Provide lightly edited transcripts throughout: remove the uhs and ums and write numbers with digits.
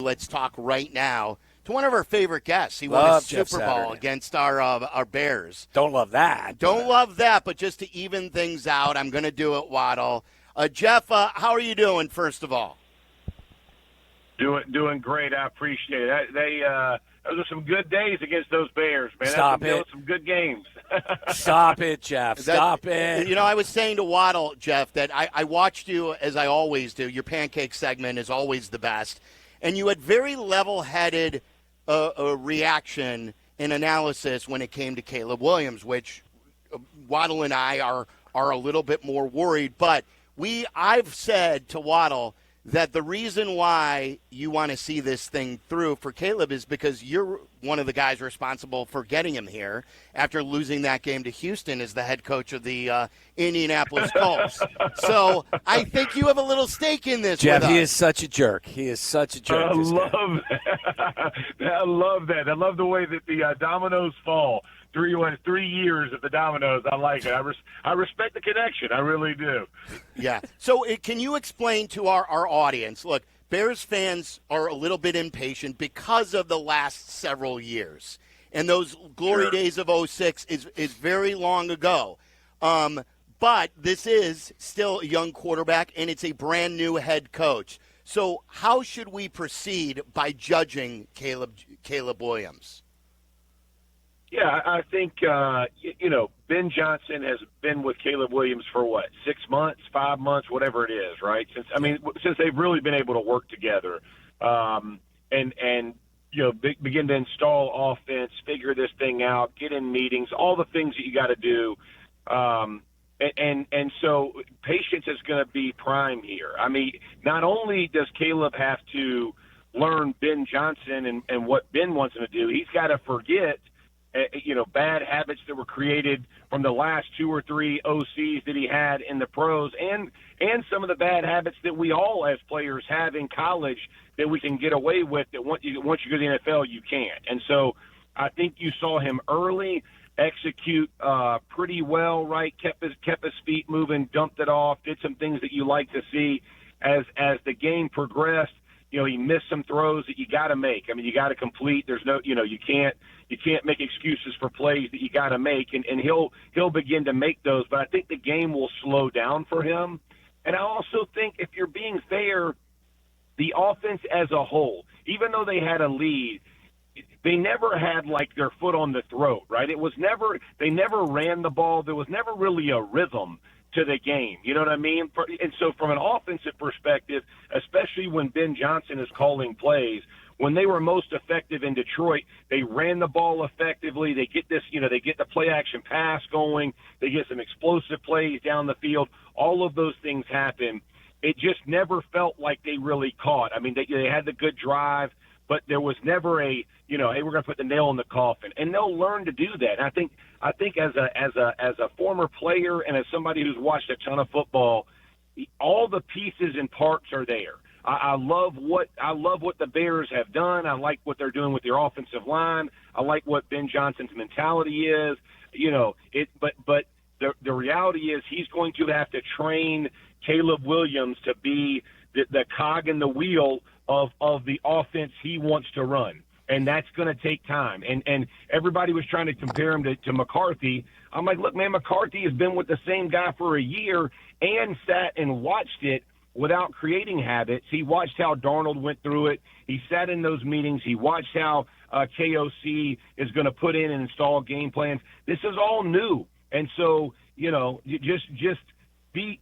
Let's talk right now to one of our favorite guests. He won a Super Bowl against our Bears. Don't love that. But just to even things out, I'm going to do it, Waddle. Jeff, how are you doing, first of all? Doing great. I appreciate it. Those are some good days against those Bears, man. Stop it. Some good games. Stop it, Jeff. Stop it. You know, I was saying to Waddle, Jeff, that I watched you, as I always do. Your pancake segment is always the best. And you had very level-headed reaction and analysis when it came to Caleb Williams, which Waddle and I are a little bit more worried. But I've said to Waddle that the reason why you want to see this thing through for Caleb is because you're one of the guys responsible for getting him here after losing that game to Houston as the head coach of the Indianapolis Colts. So I think you have a little stake in this, Jeff. With he us. is such a jerk. He is such a jerk. I love that. I love the way that the dominoes fall. 3 years of the dominoes. I like it. I respect the connection. I really do. Yeah. So can you explain to our audience, look, Bears fans are a little bit impatient because of the last several years. And those glory days of 06 is very long ago. But this is still a young quarterback, and it's a brand-new head coach. So how should we proceed by judging Caleb Williams? Yeah, I think, Ben Johnson has been with Caleb Williams for 6 months, 5 months, whatever it is, right? Since they've really been able to work together and begin to install offense, figure this thing out, get in meetings, all the things that you got to do. And so patience is going to be prime here. I mean, not only does Caleb have to learn Ben Johnson and what Ben wants him to do, he's got to forget bad habits that were created from the last 2 or 3 OCs that he had in the pros and some of the bad habits that we all as players have in college that we can get away with that once you go to the NFL, you can't. And so I think you saw him early execute pretty well, right? Kept his feet moving, dumped it off, did some things that you like to see as the game progressed. He missed some throws that you got to make. I mean, you got to complete. There's no, you can't make excuses for plays that you got to make, and he'll begin to make those. But I think the game will slow down for him. And I also think, if you're being fair, the offense as a whole, even though they had a lead, they never had their foot on the throat, right? They never ran the ball. There was never really a rhythm to the game. You know what I mean? And so from an offensive perspective, especially when Ben Johnson is calling plays, when they were most effective in Detroit, they ran the ball effectively. They get they get the play action pass going. They get some explosive plays down the field. All of those things happen. It just never felt like they really caught. I mean, they had the good drive, but there was never a, hey, we're going to put the nail in the coffin. And they'll learn to do that. And I think as a former player and as somebody who's watched a ton of football, all the pieces and parts are there. I love what the Bears have done. I like what they're doing with their offensive line. I like what Ben Johnson's mentality is. But the reality is he's going to have to train Caleb Williams to be the cog in the wheel of the offense he wants to run. And that's going to take time. And everybody was trying to compare him to McCarthy. I'm like, look, man, McCarthy has been with the same guy for a year and sat and watched it without creating habits. He watched how Darnold went through it. He sat in those meetings. He watched how KOC is going to put in and install game plans. This is all new. And so, just be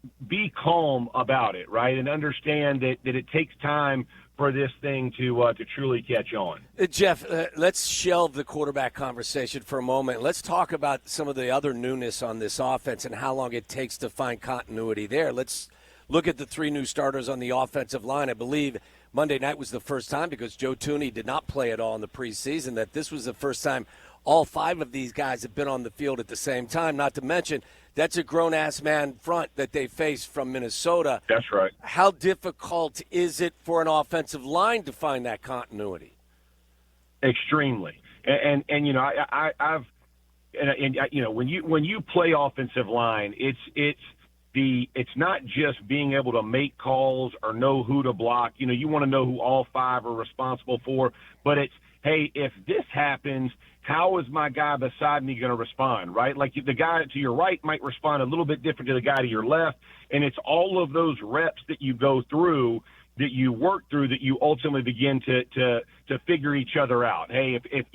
calm about it, right? And understand that it takes time for this thing to truly catch on. Jeff, let's shelve the quarterback conversation for a moment. Let's talk about some of the other newness on this offense and how long it takes to find continuity there. Let's look at the 3 new starters on the offensive line. I believe Monday night was the first time, because Joe Thuney did not play at all in the preseason, that this was the first time all 5 of these guys have been on the field at the same time, not to mention that's a grown-ass man front that they faced from Minnesota. That's right. How difficult is it for an offensive line to find that continuity? Extremely. And when you play offensive line, it's it's not just being able to make calls or know who to block. You want to know who all five are responsible for, but it's, hey, if this happens, how is my guy beside me going to respond, right? Like the guy to your right might respond a little bit different to the guy to your left, and it's all of those reps that you go through, that you work through, that you ultimately begin to figure each other out. Hey, if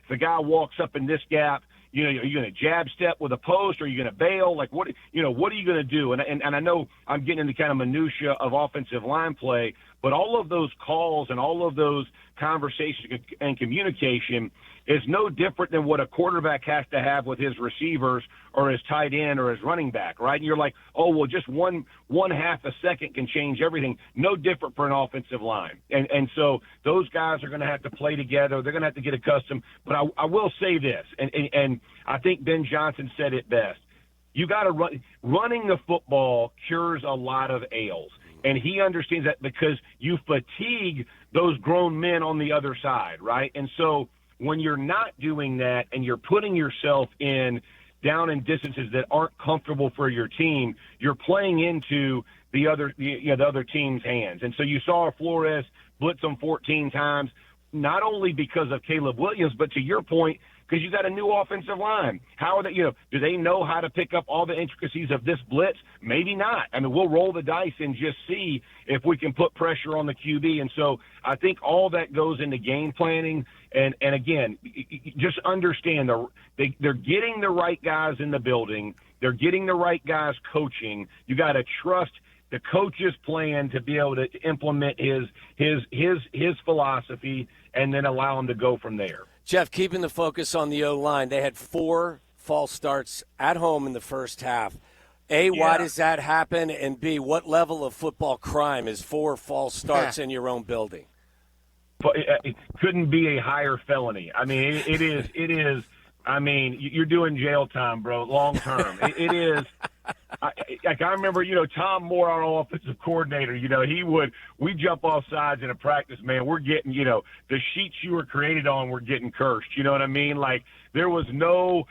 a guy walks up in this gap, are you going to jab step with a post, or are you going to bail? Like what are you going to do? And I know I'm getting into kind of minutia of offensive line play, but all of those calls and all of those conversations and communication is no different than what a quarterback has to have with his receivers or his tight end or his running back, right? And you're like, oh, well, just one half a second can change everything. No different for an offensive line. And so those guys are going to have to play together. They're going to have to get accustomed. But I will say this, and I think Ben Johnson said it best. You got to running the football cures a lot of ails. And he understands that because you fatigue those grown men on the other side, right? And so when you're not doing that and you're putting yourself in down in distances that aren't comfortable for your team, you're playing into the other team's hands. And so you saw Flores blitz them 14 times, not only because of Caleb Williams, but to your point, because you got a new offensive line. How are they, do they know how to pick up all the intricacies of this blitz? Maybe not. I mean, we'll roll the dice and just see if we can put pressure on the QB. And so I think all that goes into game planning. And again, just understand they're getting the right guys in the building. They're getting the right guys coaching. You got to trust the coach's plan to be able to implement his philosophy and then allow him to go from there. Jeff, keeping the focus on the O-line, they had 4 false starts at home in the first half. A, why does that happen? And B, what level of football crime is 4 false starts in your own building? It couldn't be a higher felony. I mean, it is. I mean, you're doing jail time, bro, long term. It is. I remember, Tom Moore, our offensive coordinator, we jump off sides in a practice, man. We're getting, the sheets you were created on were getting cursed. You know what I mean? Like there was no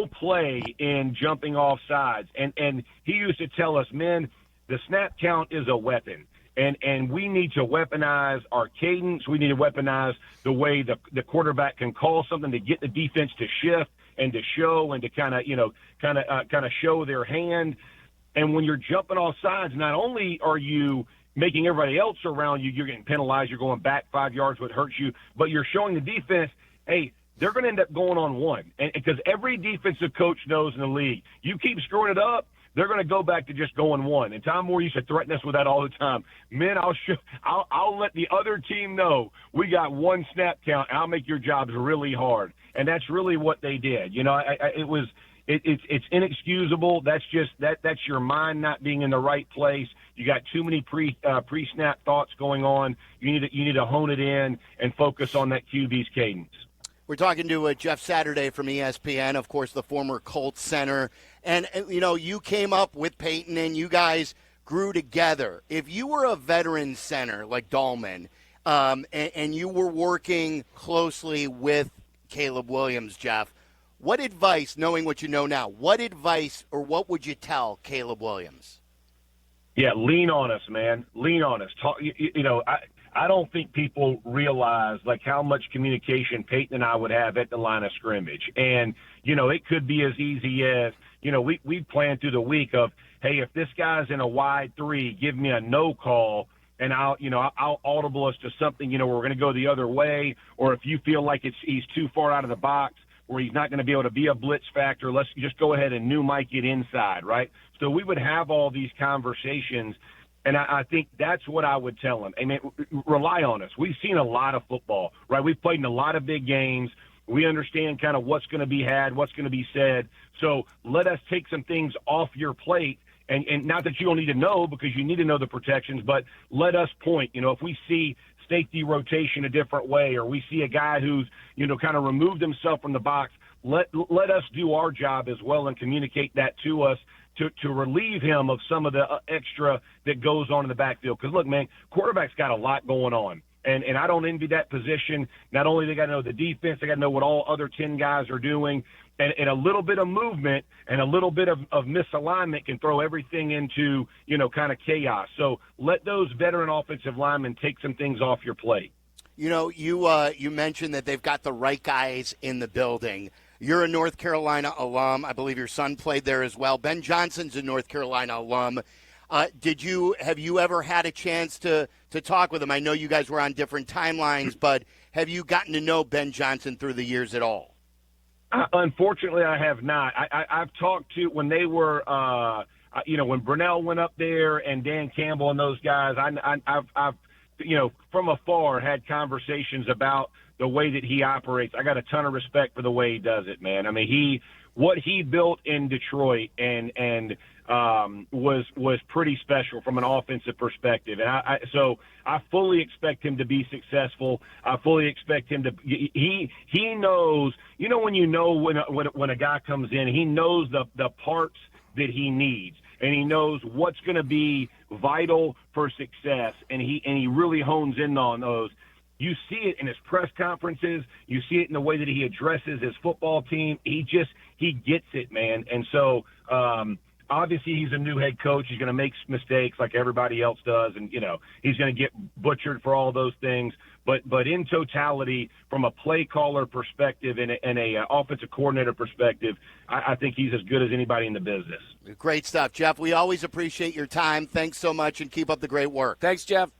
play in jumping off sides. And he used to tell us, men, the snap count is a weapon. And we need to weaponize our cadence. We need to weaponize the way the quarterback can call something to get the defense to shift and to show and to kind of show their hand. And when you're jumping off sides, not only are you making everybody else around you, you're getting penalized, you're going back 5 yards, what hurts you, but you're showing the defense, hey, they're going to end up going on one. And because every defensive coach knows in the league, you keep screwing it up, they're going to go back to just going one. And Tom Moore used to threaten us with that all the time. Men, I'll let the other team know we got one snap count, and I'll make your jobs really hard. And that's really what they did. It's inexcusable. That's just that's your mind not being in the right place. You got too many pre-snap thoughts going on. You need to hone it in and focus on that QB's cadence. We're talking to Jeff Saturday from ESPN, of course, the former Colts center. And, you came up with Peyton and you guys grew together. If you were a veteran center like Dahlman and you were working closely with Caleb Williams, Jeff, what advice, knowing what you know now, what advice or what would you tell Caleb Williams? Yeah, lean on us, man. Lean on us. Talk, I don't think people realize like how much communication Peyton and I would have at the line of scrimmage. And, it could be as easy as, we plan through the week of, hey, if this guy's in a wide 3, give me a no call and I'll audible us to something, we're going to go the other way. Or if you feel like he's too far out of the box where he's not going to be able to be a blitz factor, let's just go ahead and new Mike it inside, right? So we would have all these conversations. And I think that's what I would tell them. I mean, rely on us. We've seen a lot of football, right? We've played in a lot of big games. We understand kind of what's going to be had, what's going to be said. So let us take some things off your plate. And not that you don't need to know because you need to know the protections, but let us point. If we see safety rotation a different way or we see a guy who's, kind of removed himself from the box, let us do our job as well and communicate that to us. To relieve him of some of the extra that goes on in the backfield. Because, look, man, quarterback's got a lot going on. And I don't envy that position. Not only they got to know the defense, they got to know what all other 10 guys are doing. And a little bit of movement and a little bit of misalignment can throw everything into, kind of chaos. So let those veteran offensive linemen take some things off your plate. You mentioned that they've got the right guys in the building. You're a North Carolina alum. I believe your son played there as well. Ben Johnson's a North Carolina alum. Have you ever had a chance to talk with him? I know you guys were on different timelines, but have you gotten to know Ben Johnson through the years at all? Unfortunately, I have not. I've talked to when they were, when Brunell went up there and Dan Campbell and those guys. I've from afar had conversations about the way that he operates. I got a ton of respect for the way he does it, man. I mean, what he built in Detroit and was pretty special from an offensive perspective. And so I fully expect him to be successful. I fully expect him to. He knows. When a guy comes in, he knows the parts that he needs, and he knows what's going to be vital for success, and he really hones in on those. You see it in his press conferences. You see it in the way that he addresses his football team. He gets it, man. And so obviously he's a new head coach. He's going to make mistakes like everybody else does, and he's going to get butchered for all those things. But in totality, from a play caller perspective and a offensive coordinator perspective, I think he's as good as anybody in the business. Great stuff, Jeff. We always appreciate your time. Thanks so much, and keep up the great work. Thanks, Jeff.